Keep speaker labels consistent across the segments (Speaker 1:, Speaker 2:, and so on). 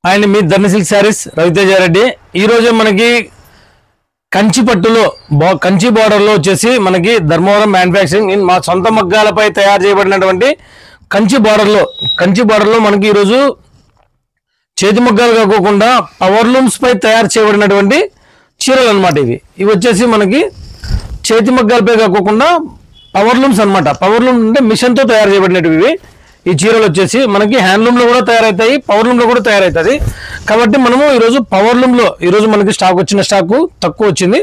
Speaker 1: And మీ Dharani silk sarees Raviteja Reddy. ఈ రోజు మనకి కంచి పట్టులో కంచి బార్డర్ లో వచ్చేసి మనకి ధర్మవరం మ్యానుఫ్యాక్చరింగ్ మా సొంత మగ్గాలపై తయారు చేయబడినటువంటి కంచి బార్డర్ లో మనకి ఈరోజు చేతి మగ్గాలు కాకుండా పవర్ లూమ్స్ పై తయారు చేయబడినటువంటి చీరలు అనమాట. ఇవి వచ్చేసి మనకి చేతి మగ్గాలపై కాకుండా పవర్ లూమ్స్ అనమాట. పవర్ లూమ్ అంటే మిషన్ తో తయారు చేయబడినవి. ఈ చీరలు వచ్చేసి మనకి హ్యాండ్లూమ్ లో కూడా తయారవుతాయి, పవర్ లూమ్ లో కూడా తయారవుతుంది. కాబట్టి మనము ఈరోజు పవర్ లూమ్ లో ఈరోజు మనకి స్టాక్ తక్కువ వచ్చింది.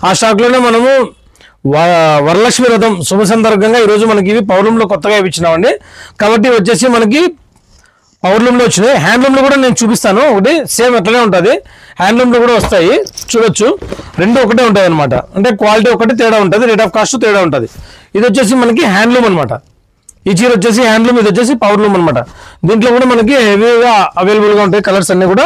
Speaker 1: ఆ స్టాక్ లోనే మనము వరలక్ష్మి వ్రతం శుభ సందర్భంగా ఈరోజు మనకి ఇవి పవర్ లూమ్ లో కొత్తగా ఇచ్చినామండి. కాబట్టి వచ్చేసి మనకి పవర్ లూమ్ లో వచ్చినాయి. హ్యాండ్లూమ్ లో కూడా నేను చూపిస్తాను. ఒకటి సేమ్ అట్లనే ఉంటుంది, హ్యాండ్లూమ్ లో కూడా వస్తాయి. చూడొచ్చు, రెండు ఒకటే ఉంటాయి అనమాట. అంటే క్వాలిటీ ఒకటి తేడా ఉంటుంది, రేట్ ఆఫ్ కాస్ట్ తేడా ఉంటుంది. ఇది వచ్చేసి మనకి హ్యాండ్లూమ్ అనమాట. ఈ చీర వచ్చేసి హ్యాండ్లూమ్, ఇది వచ్చేసి పవర్ లూమ్ అనమాట. దీంట్లో కూడా మనకి హెవీగా అవైలబుల్గా ఉంటాయి కలర్స్ అన్ని కూడా.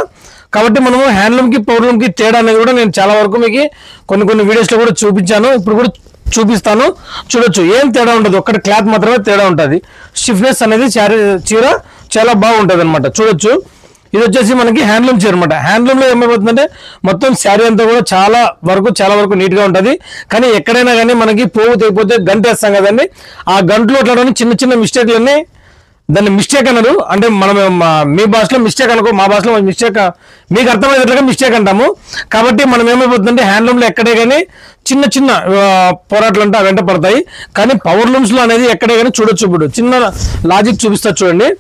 Speaker 1: కాబట్టి మనము హ్యాండ్లూమ్కి పవర్ లూమ్కి తేడా అనేది కూడా నేను చాలా వరకు మీకు కొన్ని వీడియోస్లో కూడా చూపించాను, ఇప్పుడు కూడా చూపిస్తాను. చూడొచ్చు, ఏం తేడా ఉండదు, ఒక్కటి క్లాత్ మాత్రమే తేడా ఉంటుంది. స్టిఫ్నెస్ అనేది చీర చాలా బాగుంటుంది అనమాట. చూడొచ్చు, ఇది వచ్చేసి మనకి హ్యాండ్లూమ్ చీర అనమాట. హ్యాండ్లూమ్లో ఏమైపోతుందంటే మొత్తం శారీ అంతా కూడా చాలా వరకు నీట్గా ఉంటుంది. కానీ ఎక్కడైనా కానీ మనకి పోగు తెగిపోతే గంట వేస్తాం కదండి, ఆ గంటలో అట్లా చిన్న మిస్టేక్లన్నీ దాన్ని మిస్టేక్ అన్నారు. అంటే మనం మీ భాషలో మిస్టేక్ అనుకో, మా భాషలో మిస్టేక్ మీకు అర్థమయ్యేట్లుగా మిస్టేక్ అంటాము. కాబట్టి మనం ఏమైపోతుందంటే హ్యాండ్లూమ్లో ఎక్కడే కానీ చిన్న పోరాటాలు అంటే వెంట పడతాయి. కానీ పవర్ లూమ్స్లో అనేది ఎక్కడే కానీ చూడొచ్చు. ఇప్పుడు చిన్న లాజిక్ చూపిస్తా చూడండి.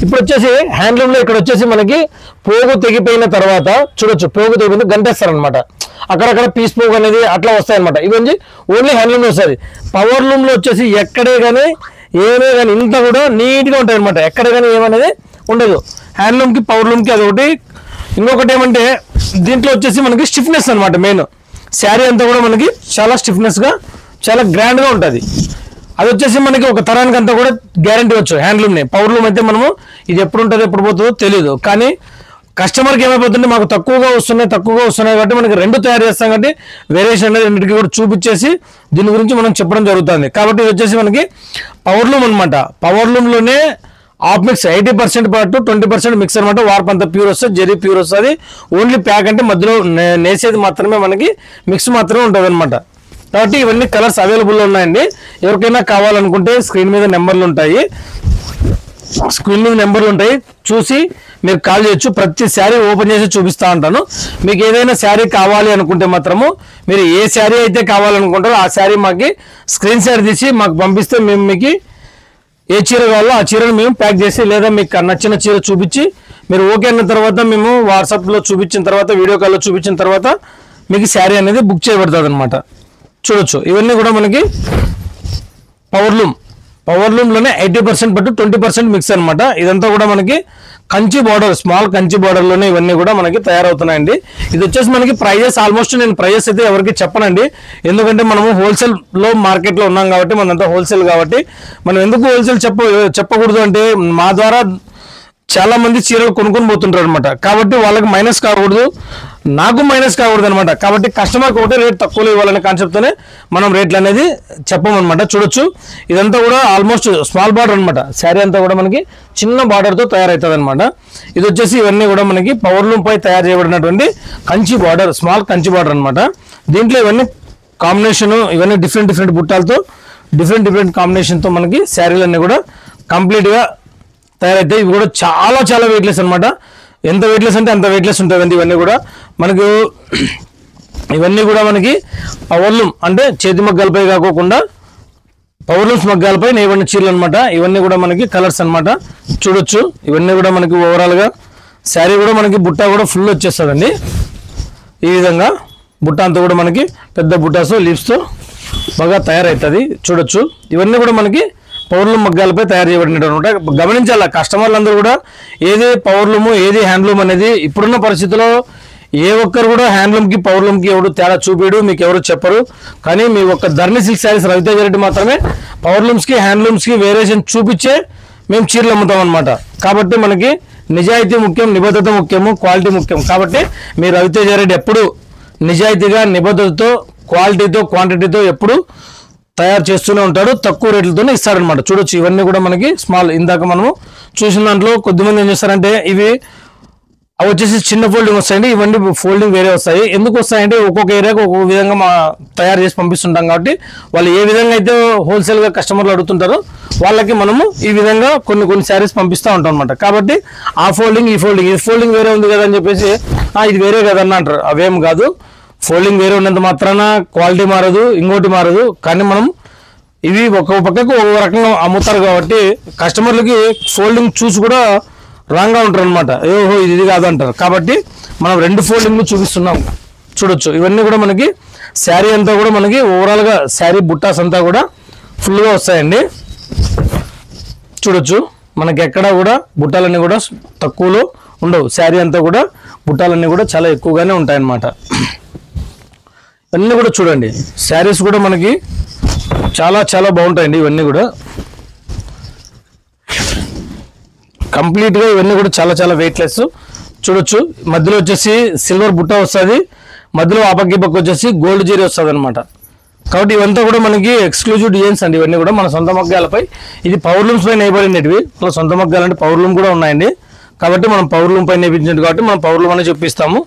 Speaker 1: ఇప్పుడు వచ్చేసి హ్యాండ్లూమ్ లో ఇక్కడ వచ్చేసి మనకి పోగు తెగిపోయిన తర్వాత చూడొచ్చు, పోగు తెగిపోయింది గంటేస్తారనమాట. అక్కడక్కడ పీస్ పోగు అనేది అట్లా వస్తాయి అనమాట. ఇవన్నీ ఓన్లీ హ్యాండ్లూమ్ లో వస్తుంది. పవర్ లూమ్ లో వచ్చేసి ఎక్కడే కానీ ఏమే కానీ ఇంత కూడా నీట్ గా ఉంటాయి అనమాట. ఎక్కడ కానీ ఏమనేది ఉండదు. హ్యాండ్లూమ్ కి పవర్ లూమ్ కి అదొకటి. ఇంకొకటి ఏమంటే దీంట్లో వచ్చేసి మనకి స్టిఫ్నెస్ అనమాట. మెయిన్ శారీ అంతా కూడా మనకి చాలా స్టిఫ్నెస్ గా చాలా గ్రాండ్ గా ఉంటుంది. అది వచ్చేసి మనకి ఒక తరానికి అంతా కూడా గ్యారంటీ వచ్చు హ్యాండ్లూమ్ని. పవర్ లూమ్ అయితే మనము ఇది ఎప్పుడు ఉంటుందో ఎప్పుడు పోతుందో తెలియదు. కానీ కస్టమర్కి ఏమైపోతుంది, మాకు తక్కువగా వస్తున్నాయి కాబట్టి మనకి రెండు తయారు చేస్తాం. కాబట్టి వేరియేషన్ అనేది రెండింటికి కూడా చూపించేసి దీని గురించి మనం చెప్పడం జరుగుతుంది. కాబట్టి ఇది వచ్చేసి మనకి పవర్ లూమ్ అనమాట. పవర్ లూమ్లోనే ఆఫ్ మిక్స్ 80% పాటు 20% మిక్స్ అనమాట. వార్ప్ అంతా ప్యూర్ వస్తుంది, జెరీ ప్యూర్ వస్తుంది. ఓన్లీ ప్యాక్ అంటే మధ్యలో నేసేది మాత్రమే మనకి మిక్స్ మాత్రమే ఉంటుంది అనమాట. కాబట్టి ఇవన్నీ కలర్స్ అవైలబుల్లో ఉన్నాయండి. ఎవరికైనా కావాలనుకుంటే స్క్రీన్ మీద నెంబర్లు ఉంటాయి, చూసి మీరు కాల్ చేయొచ్చు. ప్రతి శారీ ఓపెన్ చేసి చూపిస్తూ ఉంటాను. మీకు ఏదైనా శారీ కావాలి అనుకుంటే మాత్రము మీరు ఏ శారీ అయితే కావాలనుకుంటారో ఆ శారీ మాకు స్క్రీన్ షాట్ తీసి మాకు పంపిస్తే మేము మీకు ఏ చీర కావాలో ఆ చీరను మేము ప్యాక్ చేసి, లేదా మీకు నచ్చిన చీర చూపించి మీరు ఓకే అన్న తర్వాత మేము వాట్సాప్లో చూపించిన తర్వాత, వీడియో కాల్లో చూపించిన తర్వాత మీకు శారీ అనేది బుక్ చేయబడుతుంది అనమాట. చూడొచ్చు, ఇవన్నీ కూడా మనకి పవర్ లూమ్లోనే 80% పట్టు 20% మిక్స్ అనమాట. ఇదంతా కూడా మనకి కంచి బార్డర్, స్మాల్ కంచి బార్డర్లోనే ఇవన్నీ కూడా మనకి తయారవుతున్నాయండి. ఇది వచ్చేసి మనకి ప్రైజెస్ ఆల్మోస్ట్ నేను ప్రైజెస్ అయితే ఎవరికి చెప్పనండి. ఎందుకంటే మనము హోల్సేల్లో మార్కెట్లో ఉన్నాం కాబట్టి, మనంతా హోల్సేల్ కాబట్టి మనం ఎందుకు హోల్సేల్ చెప్పకూడదు అంటే మా ద్వారా చాలా మంది చీరలు కొనుక్కొని పోతుంటారు అనమాట. కాబట్టి వాళ్ళకి మైనస్ కాకూడదు, నాకు మైనస్ కాకూడదు అనమాట. కాబట్టి కస్టమర్కి ఒకటే రేట్ తక్కువలో ఇవ్వాలనే కాన్సెప్ట్తోనే మనం రేట్లు అనేది చెప్పమన్నమాట. చూడొచ్చు, ఇదంతా కూడా ఆల్మోస్ట్ స్మాల్ బార్డర్ అనమాట. శారీ అంతా కూడా మనకి చిన్న బార్డర్తో తయారవుతుంది అనమాట. ఇది వచ్చేసి ఇవన్నీ కూడా మనకి పవర్ లూమ్ పై తయారు చేయబడినటువంటి Kanchi border, small Kanchi border అనమాట. దీంట్లో ఇవన్నీ కాంబినేషన్, ఇవన్నీ డిఫరెంట్ బుట్టాలతో డిఫరెంట్ కాంబినేషన్తో మనకి శారీలన్నీ కూడా కంప్లీట్గా తయారైతే. ఇవి కూడా చాలా వెయిట్లెస్ అనమాట. ఎంత వెయిట్లెస్ అంటే అంత వెయిట్లెస్ ఉంటుందండి. ఇవన్నీ కూడా మనకి పవర్ లూమ్ అంటే చేతి మగ్గాలపై కాకుండా పవర్ లూమ్స్ మగ్గాలపై నేయబడిన చీరలు అనమాట. ఇవన్నీ కూడా మనకి కలర్స్ అనమాట. చూడొచ్చు, ఇవన్నీ కూడా మనకి ఓవరాల్గా శారీ కూడా మనకి బుట్ట కూడా ఫుల్ వచ్చేస్తుందండి. ఈ విధంగా బుట్ట అంతా కూడా మనకి పెద్ద బుట్టాస్ లీవ్స్తో బాగా తయారవుతుంది. చూడొచ్చు, ఇవన్నీ కూడా మనకి పవర్ లూమ్ మగ్గాలపై తయారు చేయబడినటువంటి. గమనించాలా కస్టమర్లందరూ కూడా ఏది పవర్ లూము ఏది హ్యాండ్లూమ్ అనేది ఇప్పుడున్న పరిస్థితుల్లో ఏ ఒక్కరు కూడా హ్యాండ్లూమ్కి పవర్ లూమ్కి ఎవరు తేడా చూపిడు, మీకు ఎవరు చెప్పరు. కానీ మీ ఒక్క ధర్ని సిల్క్ శారీస్ రవితేజ రెడ్డి మాత్రమే పవర్ లూమ్స్కి హ్యాండ్లూమ్స్కి వేరియేషన్ చూపించే మేము చీరలు అమ్ముతాం అనమాట. కాబట్టి మనకి నిజాయితీ ముఖ్యం, నిబద్ధత ముఖ్యము, క్వాలిటీ ముఖ్యం. కాబట్టి మీ రవితేజ రెడ్డి ఎప్పుడు నిజాయితీగా, నిబద్ధతతో, క్వాలిటీతో, క్వాంటిటీతో ఎప్పుడు తయారు చేస్తూనే ఉంటాడు. తక్కువ రేట్లతోనే ఇస్తాడనమాట. చూడొచ్చు, ఇవన్నీ కూడా మనకి స్మాల్. ఇందాక మనము చూసిన దాంట్లో కొద్దిమంది ఏం చేస్తారంటే ఇవి అవి వచ్చేసి చిన్న ఫోల్డింగ్ వస్తాయండి. ఇవన్నీ ఫోల్డింగ్ వేరే వస్తాయి. ఎందుకు వస్తాయంటే ఒక్కొక్క ఏరియాకి ఒక్కొక్క విధంగా తయారు చేసి పంపిస్తుంటాం కాబట్టి వాళ్ళు ఏ విధంగా అయితే హోల్సేల్గా కస్టమర్లు అడుగుతుంటారో వాళ్ళకి మనము ఈ విధంగా కొన్ని శారీస్ పంపిస్తూ ఉంటాం అనమాట. కాబట్టి ఆ ఫోల్డింగ్ ఈ ఫోల్డింగ్ వేరే ఉంది కదా అని చెప్పేసి ఇది వేరే కదన్న అంటారు. అవేం కాదు, ఫోల్డింగ్ వేరే ఉన్నంత మాత్రాన క్వాలిటీ మారదు, ఇంకోటి మారదు. కానీ మనం ఇవి ఒక్కొక్క పక్కకు ఒక్కొక్క రకంగా అమ్ముతారు కాబట్టి కస్టమర్లకి ఫోల్డింగ్ చూసి కూడా రాంగ్గా ఉంటారు అనమాట. ఏహో ఇది కాదు అంటారు. కాబట్టి మనం 2 ఫోల్డింగ్లు చూపిస్తున్నాం, చూడొచ్చు. ఇవన్నీ కూడా మనకి శారీ అంతా కూడా మనకి ఓవరాల్గా శారీ బుట్టాస్ అంతా కూడా ఫుల్గా వస్తాయండి. చూడొచ్చు, మనకి ఎక్కడా కూడా బుట్టాలన్నీ కూడా తక్కువలో ఉండవు. శారీ అంతా కూడా బుట్టాలన్నీ కూడా చాలా ఎక్కువగానే ఉంటాయన్నమాట. ఇవన్నీ కూడా చూడండి, శారీస్ కూడా మనకి చాలా చాలా బాగుంటాయండి. ఇవన్నీ కూడా కంప్లీట్గా ఇవన్నీ కూడా చాలా చాలా వెయిట్లెస్. చూడొచ్చు, మధ్యలో వచ్చేసి సిల్వర్ బుట్ట వస్తుంది, మధ్యలో ఆ పక్క వచ్చేసి గోల్డ్ జీరీ వస్తుంది అనమాట. కాబట్టి ఇవంతా కూడా మనకి ఎక్స్క్లూజివ్ డిజైన్స్ అండి. ఇవన్నీ కూడా మన సొంత మగ్గాలపై, ఇది పవర్ లూమ్స్ పై నేయబడినవి. మన సొంత మగ్గాలంటే పవర్ లూమ్ కూడా ఉన్నాయండి. కాబట్టి మనం పవర్ లూమ్ పై నేర్పించినట్టు కాబట్టి మనం పవర్ లూమ్ అనేది చూపిస్తాము.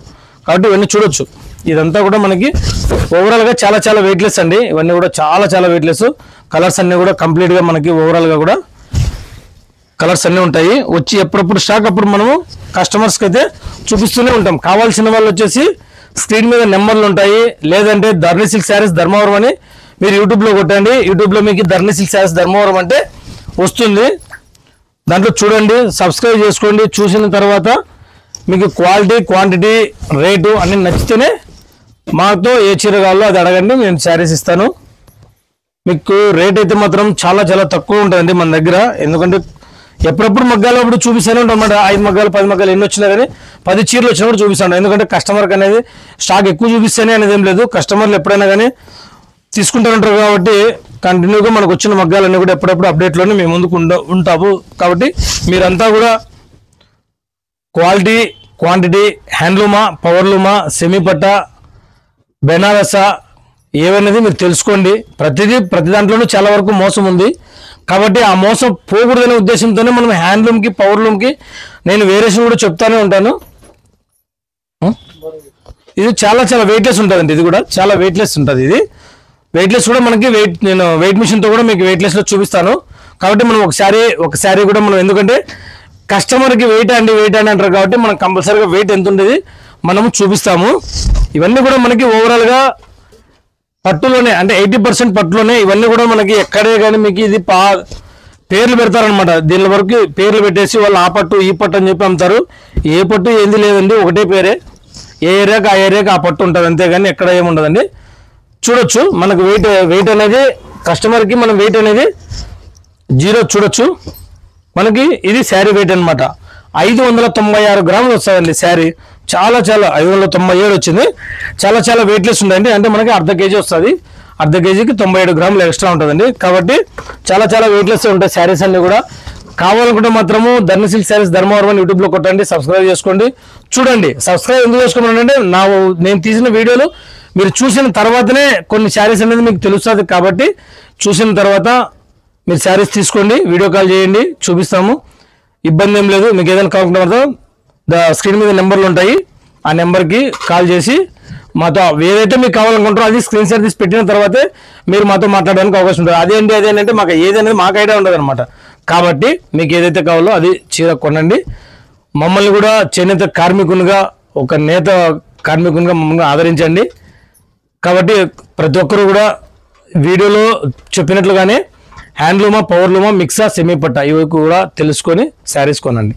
Speaker 1: కాబట్టి ఇవన్నీ చూడొచ్చు. ఇదంతా కూడా మనకి ఓవరాల్గా చాలా చాలా వెయిట్లెస్ అండి. ఇవన్నీ కూడా చాలా చాలా వెయిట్లెస్. కలర్స్ అన్నీ కూడా కంప్లీట్గా మనకి ఓవరాల్గా కూడా కలర్స్ అన్నీ ఉంటాయి. వచ్చి ఎప్పుడప్పుడు స్టాక్ అప్పుడు మనము కస్టమర్స్కి అయితే చూపిస్తూనే ఉంటాం. కావాల్సిన వాళ్ళు వచ్చేసి స్క్రీన్ మీద నెంబర్లు ఉంటాయి. లేదంటే ధరణి సిల్క్ శారీస్ ధర్మవరం అని మీరు యూట్యూబ్లో కొట్టండి. యూట్యూబ్లో మీకు ధరణి సిల్క్ శారీస్ ధర్మవరం అంటే వస్తుంది. దాంట్లో చూడండి, సబ్స్క్రైబ్ చేసుకోండి. చూసిన తర్వాత మీకు క్వాలిటీ, క్వాంటిటీ, రేటు అన్నీ నచ్చితేనే మాతో ఏ చీర కావాలో అది అడగండి, నేను శారీస్ ఇస్తాను. మీకు రేట్ అయితే మాత్రం చాలా చాలా తక్కువ ఉంటుందండి మన దగ్గర. ఎందుకంటే ఎప్పుడప్పుడు మగ్గాలు అప్పుడు చూపిస్తూనే ఉంటాం అన్నమాట. 5 మగ్గాలు 10 మగ్గాలు ఎన్ని వచ్చినా కానీ 10 చీరలు వచ్చినప్పుడు చూపిస్తాను. ఎందుకంటే కస్టమర్కి అనేది స్టాక్ ఎక్కువ చూపిస్తేనే అనేది ఏం లేదు. కస్టమర్లు ఎప్పుడైనా కానీ తీసుకుంటూ ఉంటారు కాబట్టి కంటిన్యూగా మనకు వచ్చిన మగ్గాలన్నీ కూడా ఎప్పుడప్పుడు అప్డేట్లోనే మేము ముందుకు ఉంటాము. కాబట్టి మీరంతా కూడా క్వాలిటీ, క్వాంటిటీ, హ్యాండ్లూమా, పవర్లూమా, సెమీ పట్ట, బెనారసా ఏవనేది మీరు తెలుసుకోండి. ప్రతి దాంట్లోనూ చాలా వరకు మోసం ఉంది. కాబట్టి ఆ మోసం పోకూడదనే ఉద్దేశంతోనే మనం హ్యాండ్లూమ్కి, పవర్లూమ్కి నేను వేరియేషన్ కూడా చెప్తానే ఉంటాను. ఇది చాలా చాలా వెయిట్లెస్ ఉంటుందండి. ఇది కూడా చాలా వెయిట్లెస్ ఉంటుంది. ఇది వెయిట్లెస్ కూడా మనకి నేను వెయిట్ మిషన్తో కూడా మీకు వెయిట్లెస్లో చూపిస్తాను. కాబట్టి మనం ఒక శారీ కూడా మనం, ఎందుకంటే కస్టమర్కి వెయిట్ అండి అంటారు కాబట్టి మనం కంపల్సరీగా వెయిట్ ఎంత ఉండేది మనము చూపిస్తాము. ఇవన్నీ కూడా మనకి ఓవరాల్గా పట్టులోనే, అంటే 80% పట్టులోనే. ఇవన్నీ కూడా మనకి ఎక్కడే కానీ మీకు ఇది పేర్లు పెడతారనమాట. దీని వరకు పేర్లు పెట్టేసి వాళ్ళు ఆ పట్టు ఈ పట్టు అని చెప్పి అమ్ముతారు. ఏ పట్టు ఏంది లేదండి, ఒకటే పేరే. ఏ ఏరియాకి ఆ ఏరియాకి ఆ పట్టు ఉంటుంది, అంతేగాని ఎక్కడ ఏముండదండి. చూడొచ్చు, మనకు వెయిట్ అనేది కస్టమర్కి మనం వెయిట్ అనేది 0 చూడొచ్చు. మనకి ఇది శారీ వెయిట్ అనమాట. 596 గ్రాములు వస్తుందండి శారీ. చాలా చాలా 597 వచ్చింది. చాలా చాలా వెయిట్లెస్ ఉందండి. అంటే మనకి అర్ధ కేజీ వస్తుంది. అర్ధ కేజీకి 97 గ్రాములు ఎక్స్ట్రా ఉంటుందండి. కాబట్టి చాలా చాలా వెయిట్లెస్ ఉంటాయి శారీస్ అన్ని కూడా. కావాలనుకుంటే మాత్రము ధరణి సిల్క్ శారీస్ ధర్మవరం అని యూట్యూబ్లో కొట్టండి, సబ్స్క్రైబ్ చేసుకోండి. చూడండి, సబ్స్క్రైబ్ ఎందుకు చేసుకోమంటే నేను తీసిన వీడియోలు మీరు చూసిన తర్వాతనే కొన్ని శారీస్ అనేది మీకు తెలుస్తుంది. కాబట్టి చూసిన తర్వాత మీరు శారీస్ తీసుకోండి, వీడియో కాల్ చేయండి, చూపిస్తాము. ఇబ్బంది ఏం లేదు. మీకు ఏదైనా కావాలంటే మాత్రం స్క్రీన్ మీద నెంబర్లు ఉంటాయి. ఆ నెంబర్కి కాల్ చేసి మాతో ఏదైతే మీకు కావాలనుకుంటారో అది స్క్రీన్ షాట్ తీసి పెట్టిన తర్వాతే మీరు మాతో మాట్లాడడానికి అవకాశం ఉంటుంది. అదేంటంటే మాకు ఏదనేది మాకు ఐడియా ఉండదు అనమాట. కాబట్టి మీకు ఏదైతే కావాలో అది చీర కొనండి. మమ్మల్ని కూడా చేనేత కార్మికునిగా, ఒక నేత కార్మికునిగా మమ్మల్ని ఆదరించండి. కాబట్టి ప్రతి ఒక్కరు కూడా వీడియోలో చెప్పినట్లుగానే హ్యాండ్లూమా, పవర్లూమా, మిక్సా, సెమీ పట్ట ఇవి కూడా తెలుసుకొని శారీస్ కొనండి.